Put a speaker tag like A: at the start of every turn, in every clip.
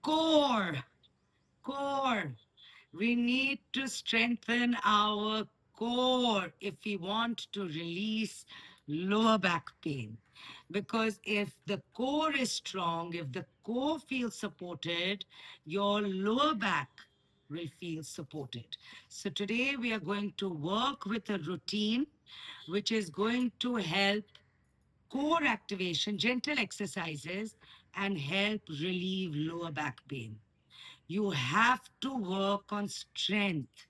A: core. Core. We need to strengthen our core if we want to release lower back pain. Because if the core is strong, if the core feels supported, your lower back will feel supported. So today we are going to work with a routine which is going to help core activation, gentle exercises, and help relieve lower back pain. You have to work on strength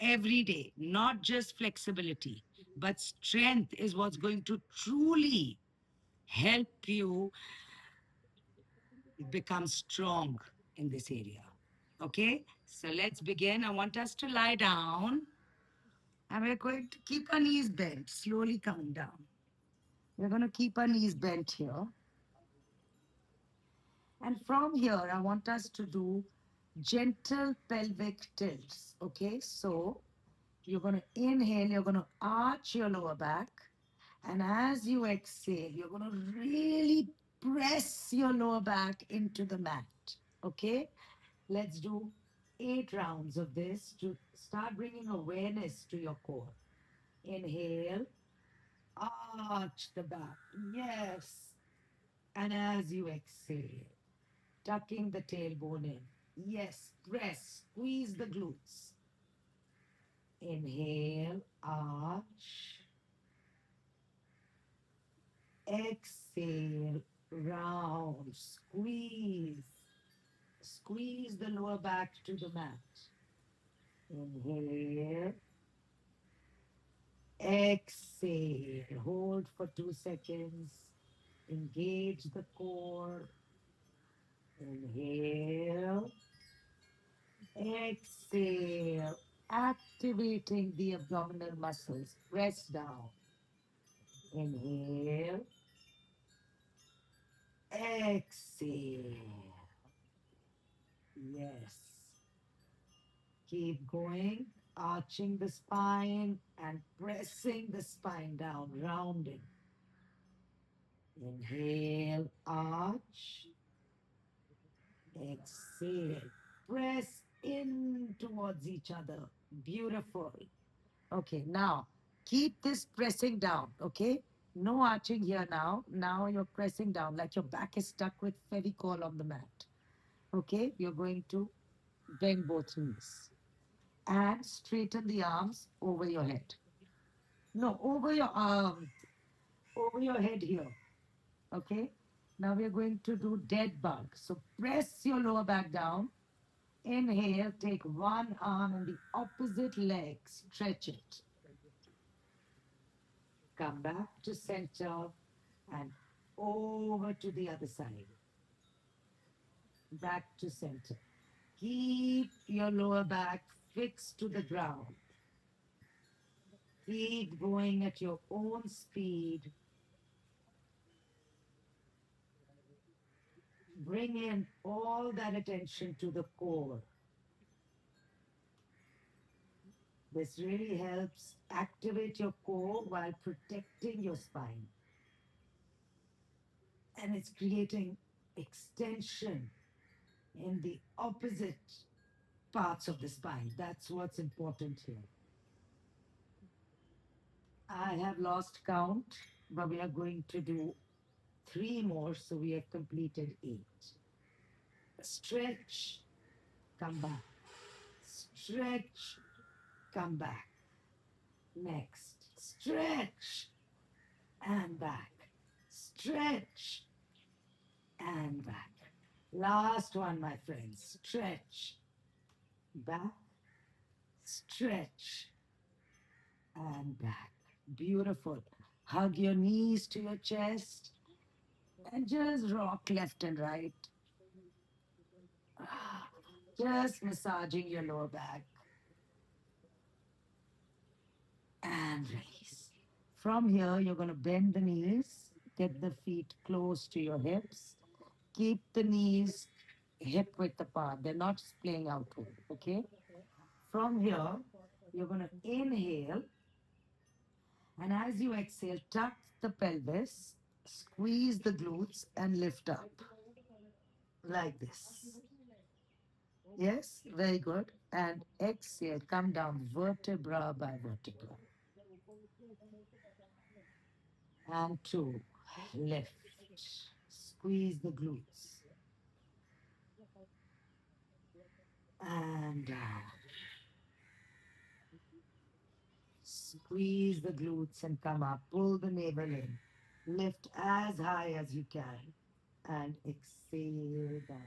A: every day, not just flexibility, but strength is what's going to truly help you become strong in this area. Okay, so let's begin. I want us to lie down and we're going to keep our knees bent, slowly coming down. We're going to keep our knees bent here. And from here, I want us to do gentle pelvic tilts. Okay, so you're going to inhale, you're going to arch your lower back. And as you exhale, you're going to really press your lower back into the mat. Okay, let's do 8 rounds of this to start bringing awareness to your core. Inhale, arch the back. Yes. And as you exhale, tucking the tailbone in. Yes, press, squeeze the glutes. Inhale, arch. Exhale, round, squeeze. Squeeze the lower back to the mat. Inhale, exhale. Hold for 2 seconds. Engage the core. Inhale, exhale. Activating the abdominal muscles. Press down. Inhale, exhale. Yes. Keep going, arching the spine and pressing the spine down, rounding. Inhale, arch. Exhale. Press in towards each other. Beautiful. Okay, now keep this pressing down. Okay, no arching here now. Now you're pressing down like your back is stuck with Fevicol on the mat. Okay, you're going to bend both knees and straighten the arms over your head. No, over your head here. Okay. Now we are going to do dead bug. So press your lower back down. Inhale, take one arm and the opposite leg, stretch it. Come back to center and over to the other side. Back to center. Keep your lower back fixed to the ground. Keep going at your own speed. Bring in all that attention to the core. This really helps activate your core while protecting your spine. And it's creating extension in the opposite parts of the spine. That's what's important here. I have lost count, but we are going to do 3 more, so we have completed 8. Stretch, come back. Stretch, come back. Next, stretch and back. Stretch and back. Last one, my friends. Stretch, back, stretch and back. Beautiful. Hug your knees to your chest and just rock left and right. Ah, just massaging your lower back and release. From here, you're going to bend the knees, get the feet close to your hips. Keep the knees hip width apart. They're not splaying outward, okay? From here, you're going to inhale. And as you exhale, tuck the pelvis, squeeze the glutes, and lift up like this. Yes, very good. And exhale, come down vertebra by vertebra. And two, lift. Squeeze the glutes. And down. Squeeze the glutes and come up. Pull the navel in. Lift as high as you can. And exhale down.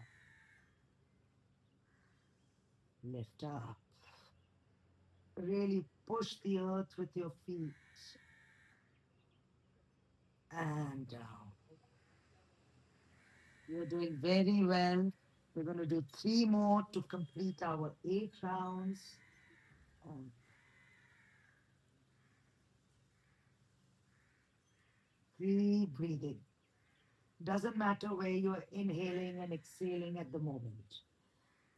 A: Lift up. Really push the earth with your feet. And down. You're doing very well. We're going to do three more to complete our 8 rounds. And keep breathing. Doesn't matter where you're inhaling and exhaling at the moment.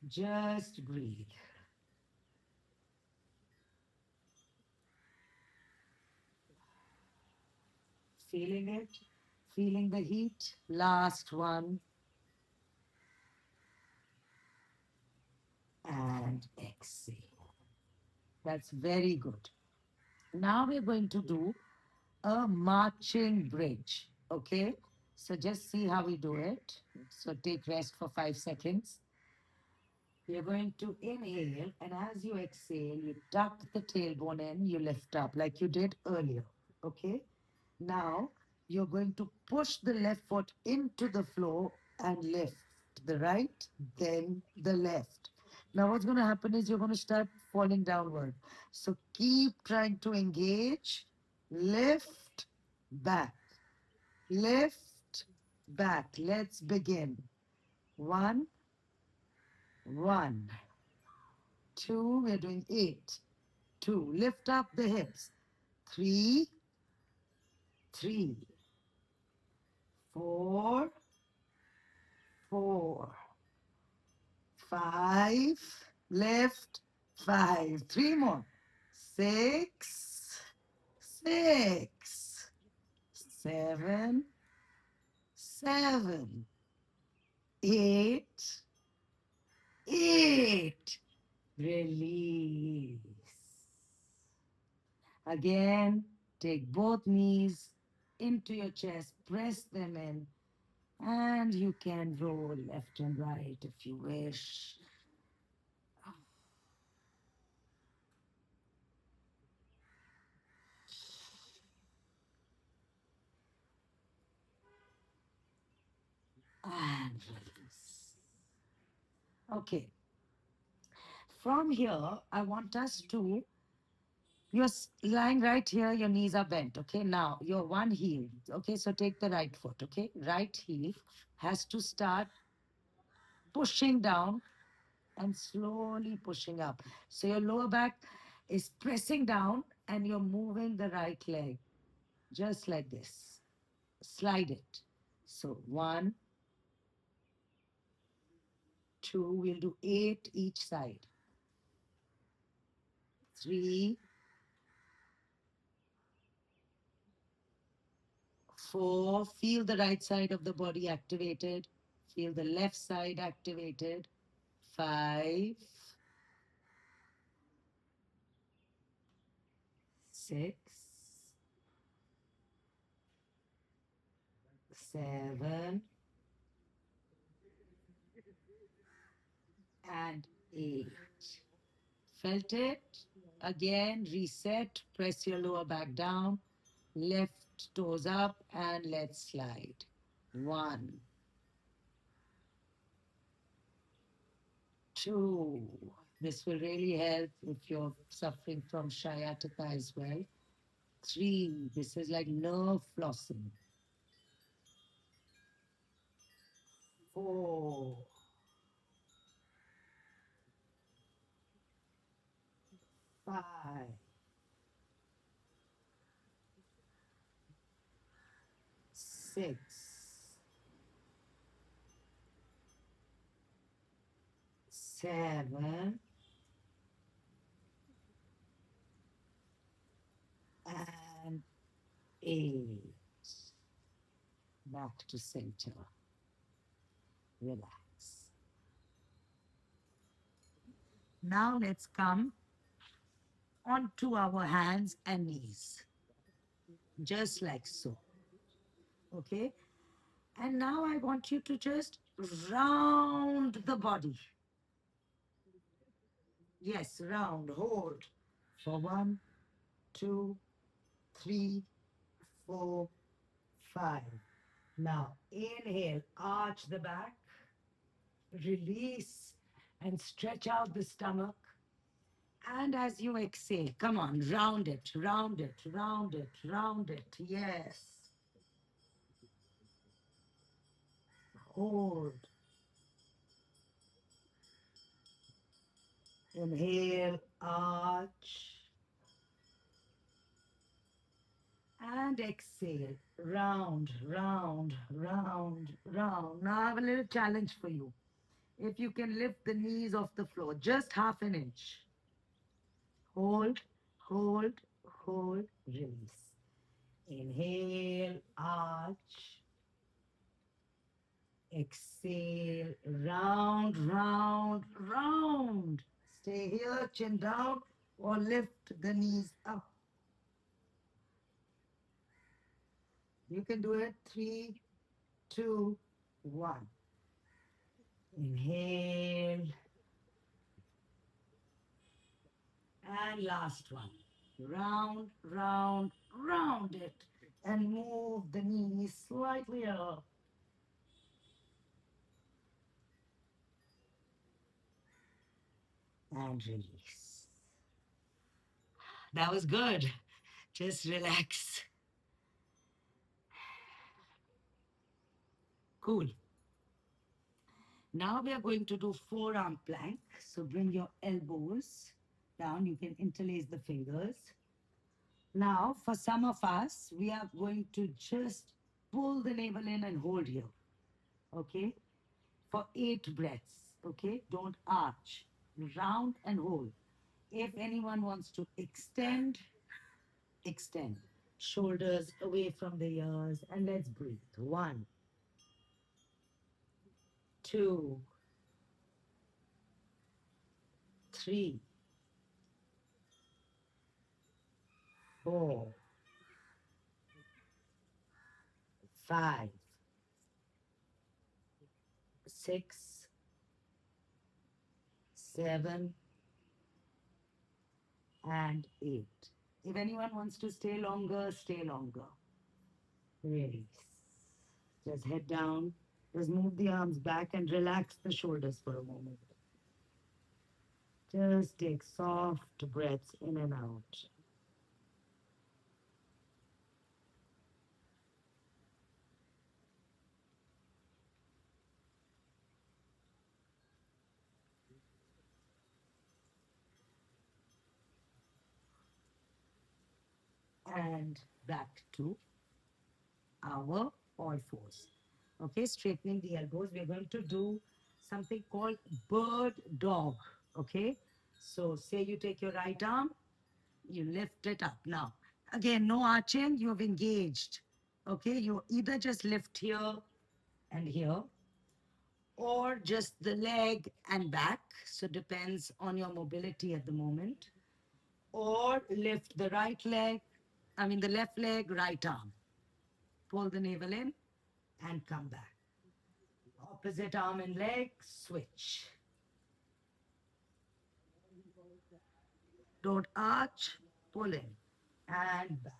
A: Just breathe. Feeling it? Feeling the heat? Last one. And exhale. That's very good. Now we're going to do a marching bridge. Okay? So just see how we do it. So take rest for 5 seconds. You're going to inhale, and as you exhale, you tuck the tailbone in, you lift up like you did earlier. Okay? Now you're going to push the left foot into the floor and lift the right, then the left. Now, what's going to happen is you're going to start falling downward. So keep trying to engage, lift, back, lift, back. Let's begin. One, one, two. We're doing 8. 2. Lift up the hips. 3, 3, 4, 4, 5. Lift. 5. 3 more. 6, 6, 7, 7, 8, 8. Release. Again, take both knees into your chest, press them in, and you can roll left and right if you wish. And release. Okay, from here, I want us to, lying right here, your knees are bent. Okay, now your one heel. Okay, so take the right foot. Okay, right heel has to start pushing down and slowly pushing up. So your lower back is pressing down and you're moving the right leg just like this. Slide it. So 1, 2, we'll do 8 each side. 3, 4, feel the right side of the body activated. Feel the left side activated. 5, 6, 7, and 8. Felt it? Again, reset, press your lower back down, left toes up, and let's slide. 1, 2. This will really help if you're suffering from sciatica as well. 3. This is like nerve flossing. 4, 5, 6, 7, and 8. Back to center. Relax. Now let's come onto our hands and knees, just like so. Okay? And now I want you to just round the body. Yes, round, hold. For one, two, three, four, five. Now inhale, arch the back, release, and stretch out the stomach. And as you exhale, come on, round it, round it, round it, round it. Yes. Hold. Inhale, arch. And exhale. Round, round, round, round. Now I have a little challenge for you. If you can lift the knees off the floor, just half an inch. Hold, hold, hold, release. Inhale, arch. Exhale, round, round, round. Stay here, chin down, or lift the knees up. You can do it. Three, two, one. Inhale. And last one. Round, round, round it. And move the knees slightly up. And release. That was good. Just relax. Cool. Now we are going to do forearm plank. So bring your elbows down. You can interlace the fingers. Now, for some of us, we are going to just pull the navel in and hold here. Okay? For 8 breaths. Okay? Don't arch. Round and hold. If anyone wants to extend, extend. Shoulders away from the ears. And let's breathe. One, two, three, four, five, six, seven, and eight. If anyone wants to stay longer, stay longer. Release. Just head down. Just move the arms back and relax the shoulders for a moment. Just take soft breaths in and out. And back to our all fours. Okay, straightening the elbows. We're going to do something called bird dog. Okay, so say you take your right arm, you lift it up. Now, again, no arching, you have engaged. Okay, you either just lift here and here, or just the leg and back. So depends on your mobility at the moment. Or lift the right leg, the left leg, right arm. Pull the navel in and come back. Opposite arm and leg, switch. Don't arch, pull in and back.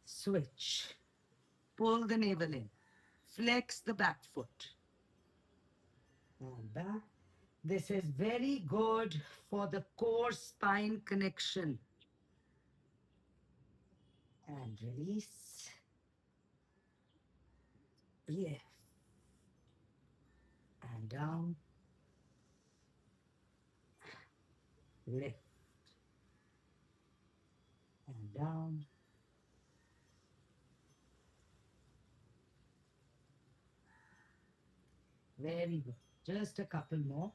A: Switch. Pull the navel in. Flex the back foot. And back. This is very good for the core spine connection. And release. Lift. And down. Lift. And down. Very good. Just a couple more.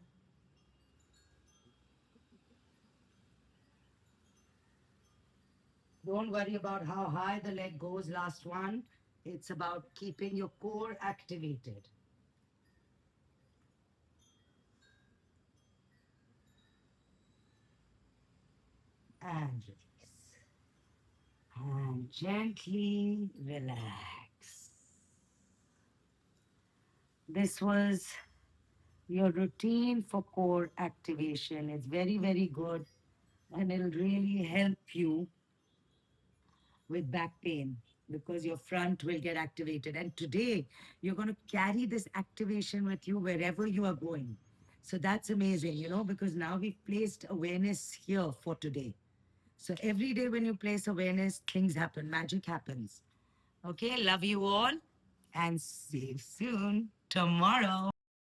A: Don't worry about how high the leg goes. Last one. It's about keeping your core activated. And release. And gently relax. This was your routine for core activation. It's very, very good and it'll really help you with back pain because your front will get activated. And today, you're going to carry this activation with you wherever you are going. So that's amazing, because now we've placed awareness here for today. So every day when you place awareness, things happen, magic happens. Okay, love you all and see you soon tomorrow.